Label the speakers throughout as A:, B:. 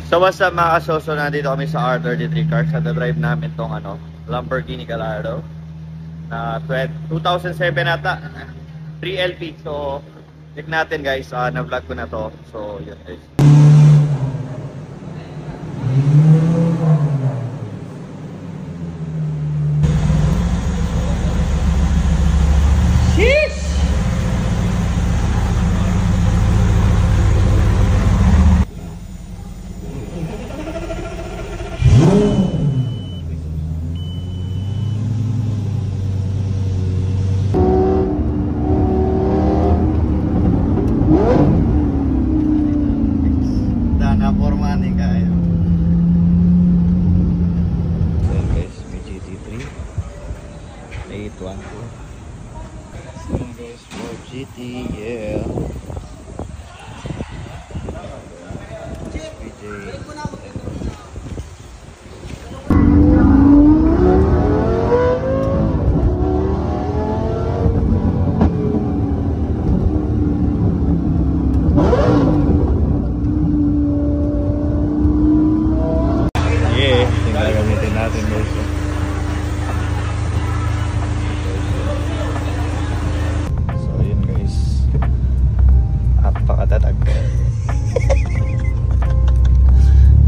A: So what's up mga kasoso, nandito kami sa R33 Cars at drive namin tong Lamborghini Gallardo na 2007 ata 3LP. So check natin guys, na-vlog ko na to. So yun guys. GT, yeah. SPJ. Yeah, tinggal gamitin natin guys. Napakatatag.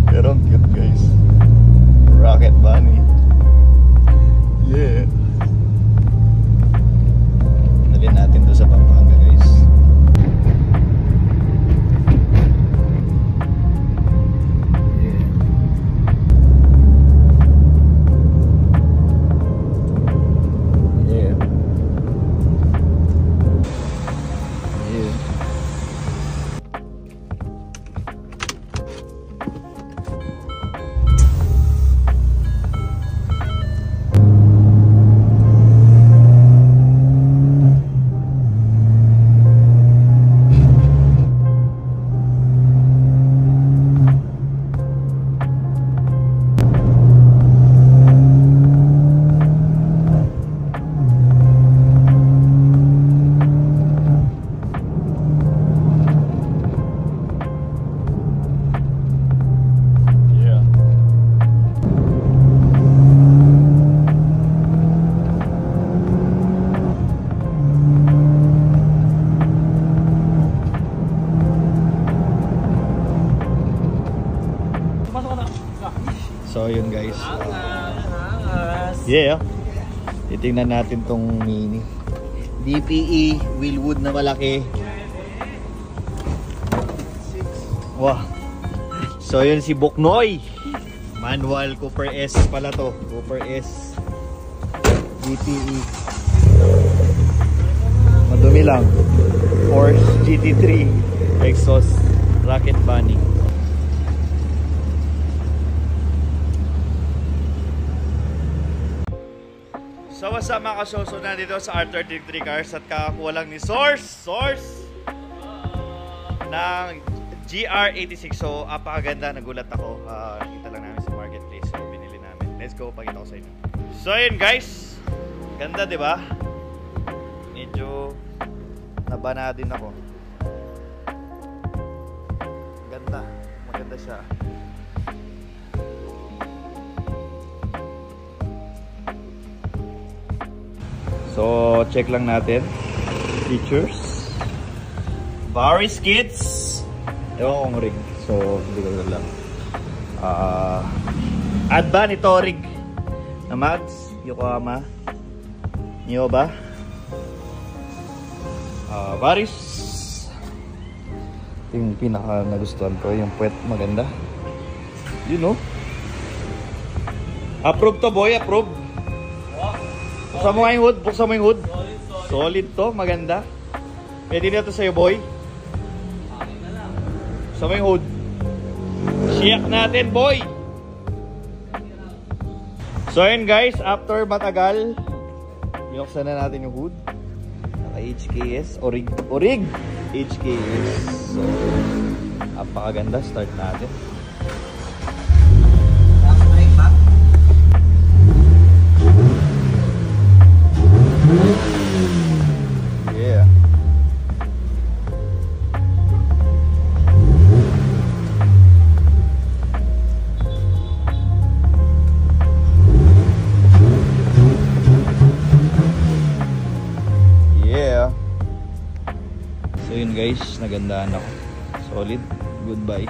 A: Pero ang cute guys. Rocket Bunny. Yeah. Nalin natin to sa Pampanga guys. Yeah. Yeah. Yeah. So yun guys, yeah, titingnan natin tong Mini DPE Wheelwood na malaki. Wow. So yun si Boknoy, manual Cooper S pala to, Cooper S DPE, madumi lang. Porsche GT3 exhaust, Rocket Bunny. So what's up mga kasoso, na dito sa R33 Cars at kakakuha lang ni Source ng GR86. So apakaganda, nagulat ako, nakita lang namin sa marketplace, so binili namin. Let's go, pakita ko sa inyo. So yun guys, ganda diba? Medyo nabana din ako. Ganda, maganda siya. So, check lang natin. Features. Varis kits. Ewan kong rig. So, hindi ko lang. Advan ito rig na mags. Yokohama. Nyoba. Varis. Yung pinaka nagustuhan ko. Yung puwet maganda. You know. Approve to boy. Approve. Buksan mo nga yung hood, buksan mo yung hood. Solid to, maganda. Pwede na to sa'yo boy. Buksan mo yung hood. Siyak natin boy. So yun guys, after matagal, binuksan na natin yung hood. Naka HKS, Orig HKS. So, apakaganda, start natin. Yeah. So yun guys, nagandaan ako. Solid. Goodbye.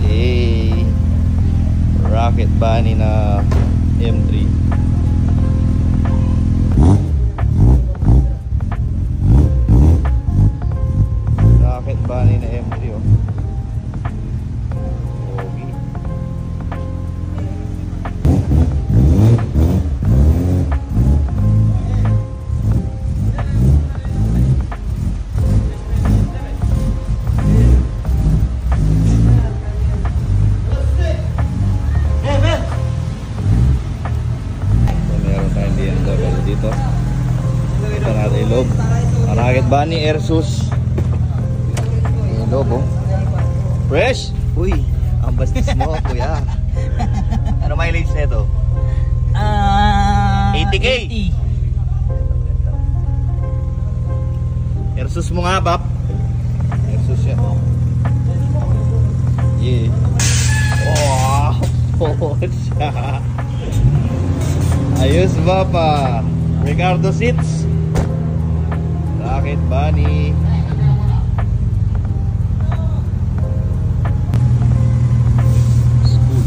A: Hey, Rocket Bunny na M3. Rocket Bunny na M3 oh. Okay. Dito. Ito natin yung loob. Rocket Bunny Airsus. Yung loob oh. Fresh! Uy, ang bastis mo kuya. Ano mileage na ito? 80k? 80. Airsus mo nga, Bap. Airsus yan. Yeah. Wow! Siya. Ayos ba pa? Ricardo Seats. Rocket Bunny. School.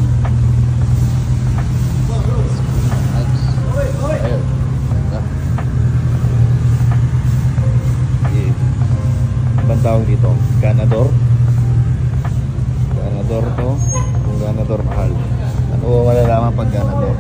A: Ayun. Ibang tawag dito? Ganador. Ganador to. Kung ganador mahal. Ano malalaman pag ganador?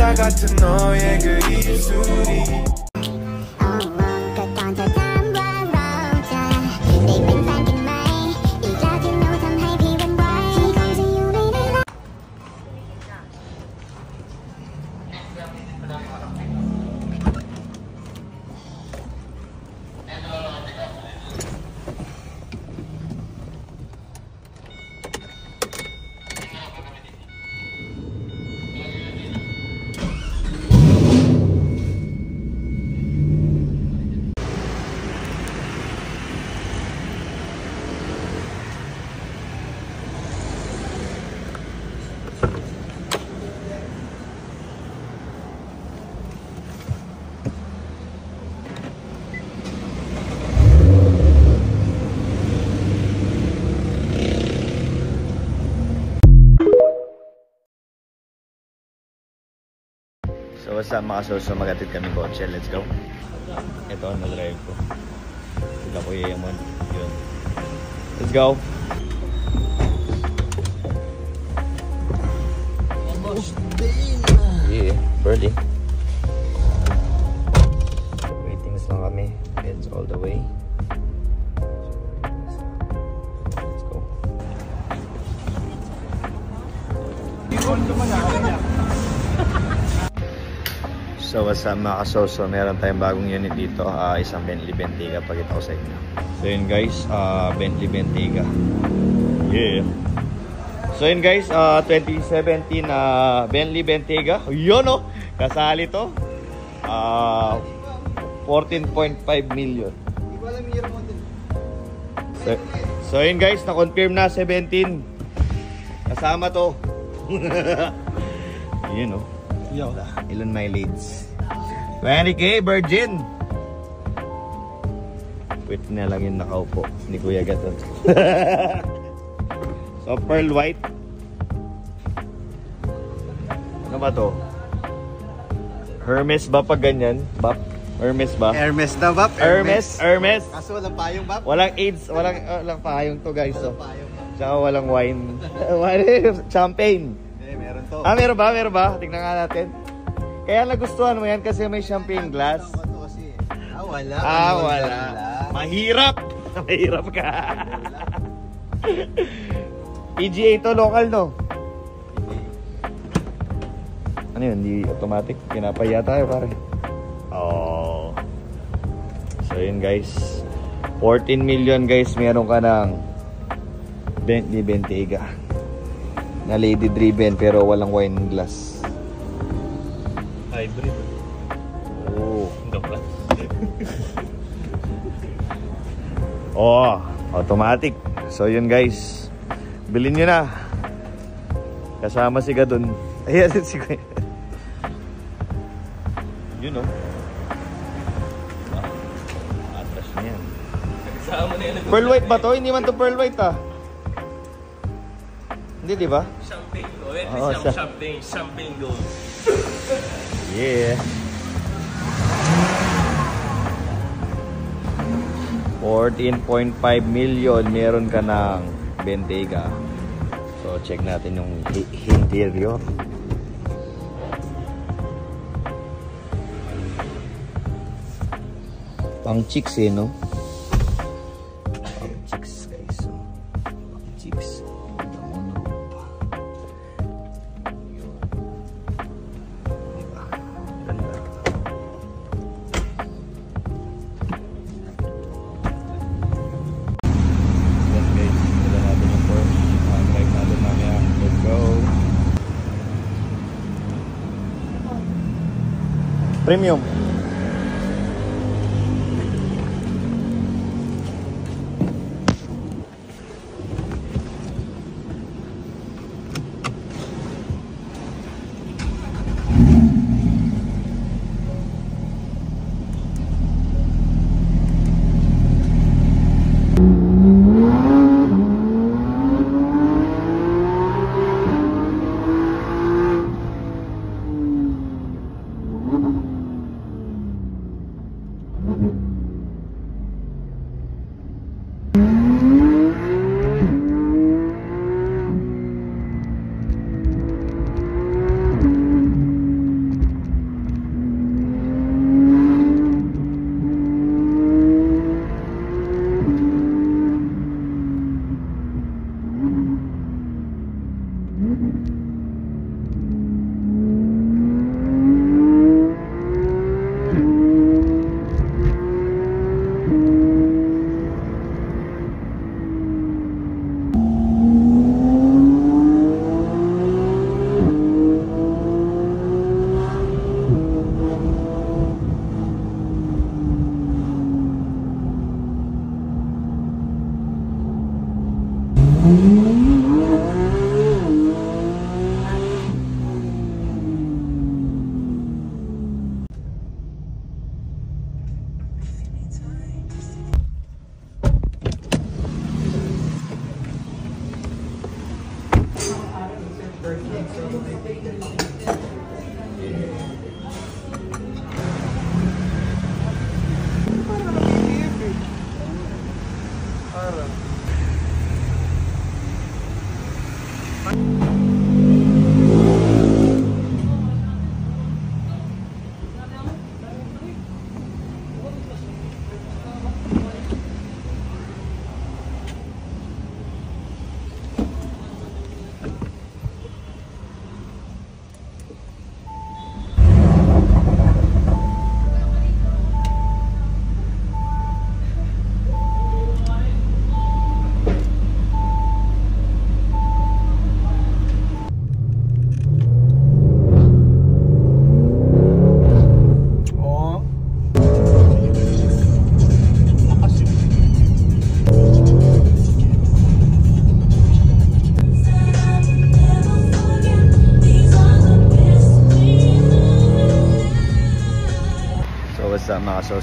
A: 바다 같은 너의 그 입술이 So what's up mga soso, magatid kami kotse, let's go. Ito ang na-drive ko. Sila ko yayamon. Yun. Let's go. Yeah, birdie. Waitings lang kami. Heads all the way. Let's go. So what's up mga kasoso, meron tayong bagong unit dito, isang Bentley Bentayga, pakita ko sa inyo. So yun guys, Bentley Bentayga. Yeah. So yun guys, 2017 Bentley Bentayga. Yun oh, kasali to. 14.5 million. So yun guys, na-confirm na 17. Kasama to. Yun oh. Ilan mileage? 20k virgin. Wait na lang yung nakaupo ni Kuya Gatot. So pearl white. Ano ba to? Hermes ba pag ganyan? Bap? Hermes ba?
B: Hermes na, Bap?
A: Hermes.
B: Kaso walang payong, Bap?
A: Walang AIDS, walang payong to guys. So. Tsaka walang wine. Champagne.
B: Meron to.
A: Meron ba? Tingnan nga natin. Kaya nagustuhan mo yan kasi may champagne glass.
B: Wala.
A: Wala. Mahirap! Mahirap ka. PGA to, local no? Ano yun? Hindi automatic? Pinapaya tayo pare. Oh. So yun guys. 14 million guys. Meron ka ng Bentley Bentayga na lady driven pero walang wine glass.
C: Hybrid.
A: Oh.
C: Joke lang.
A: Oh, automatic. So yun guys. Bilhin nyo na. Kasama si Gadon. Ayan si Kuya. Yun o. Atras na yan.
C: Kasama na yan.
A: Pearl white ba to? Hindi man to pearl white ah. Hindi, di ba?
C: Champagne gold.
A: Oo,
C: Champagne gold.
A: Yeah. 14.5 million meron ka ng Bentayga. So check natin yung interior. Pang chicks eh, no? Pang chicks guys. So, pang chicks. Diba? Ganda. Yan guys, dala natin yung Porsche. Drive natin mamaya. Let's go. Premium.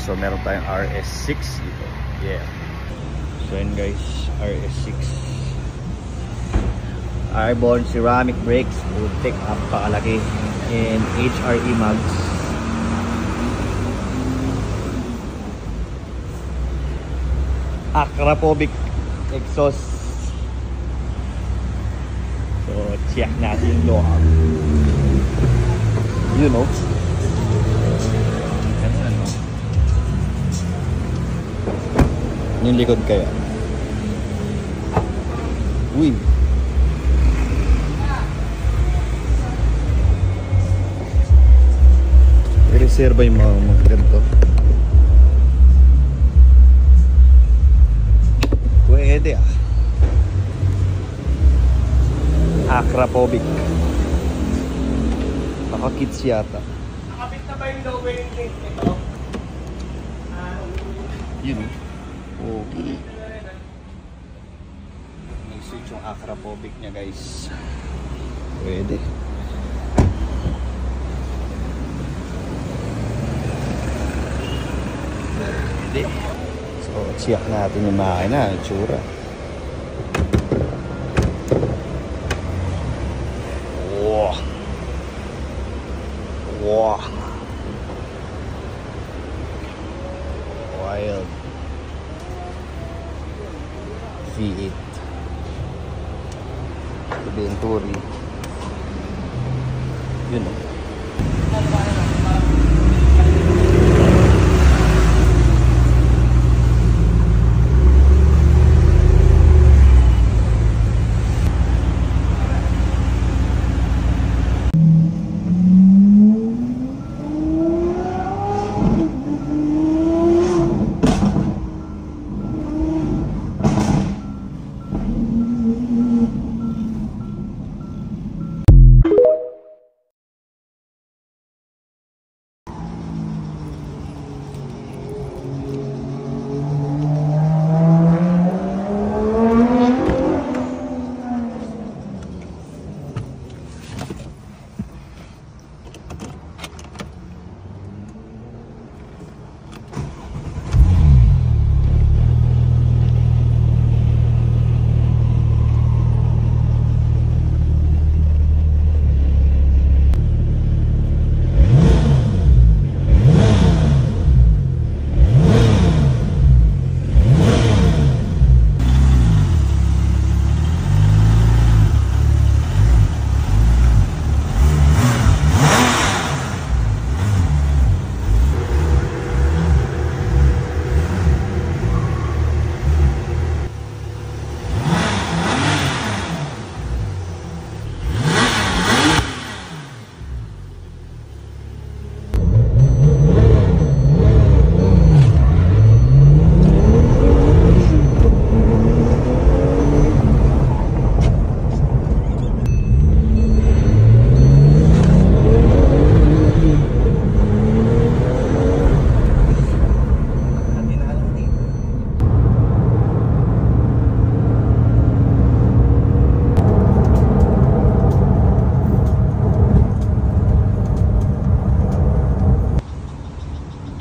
A: So meron tayong RS6 dito. Yeah. So yun guys, RS6. Airborne ceramic brakes, putik, napakalaki. And HRE mags. Akrapovic exhaust. So check natin yung loob. You know. Yung likod kaya. Uy. Reserva yung mga ganito. Pwede ah. Acropovic. Baka kids yata.
C: Nakapit na ba yung lower link nito?
A: Yun oh. Okay. May switch yung Acropovic niya guys. Pwede. Pwede. So, check natin yung makina, yung tsura. Wow. Wow. Wild. V8 Venturi. Yun o.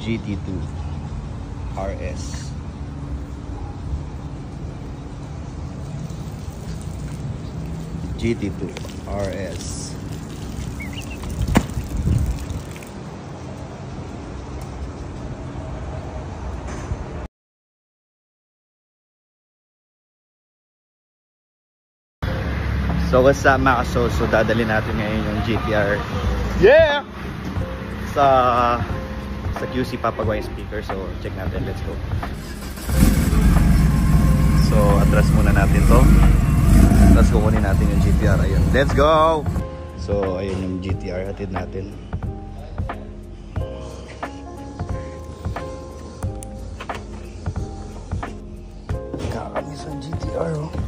A: GT2 RS. GT2 RS. So what's up mga kasoso, dadali natin ngayon yung GTR sa QC papagawa yung speaker. So check natin, let's go. So atras muna natin to, tapos kukunin natin yung GTR. Ayun, let's go. So ayun yung GTR, hatid natin. Kakamiss ang GTR oh.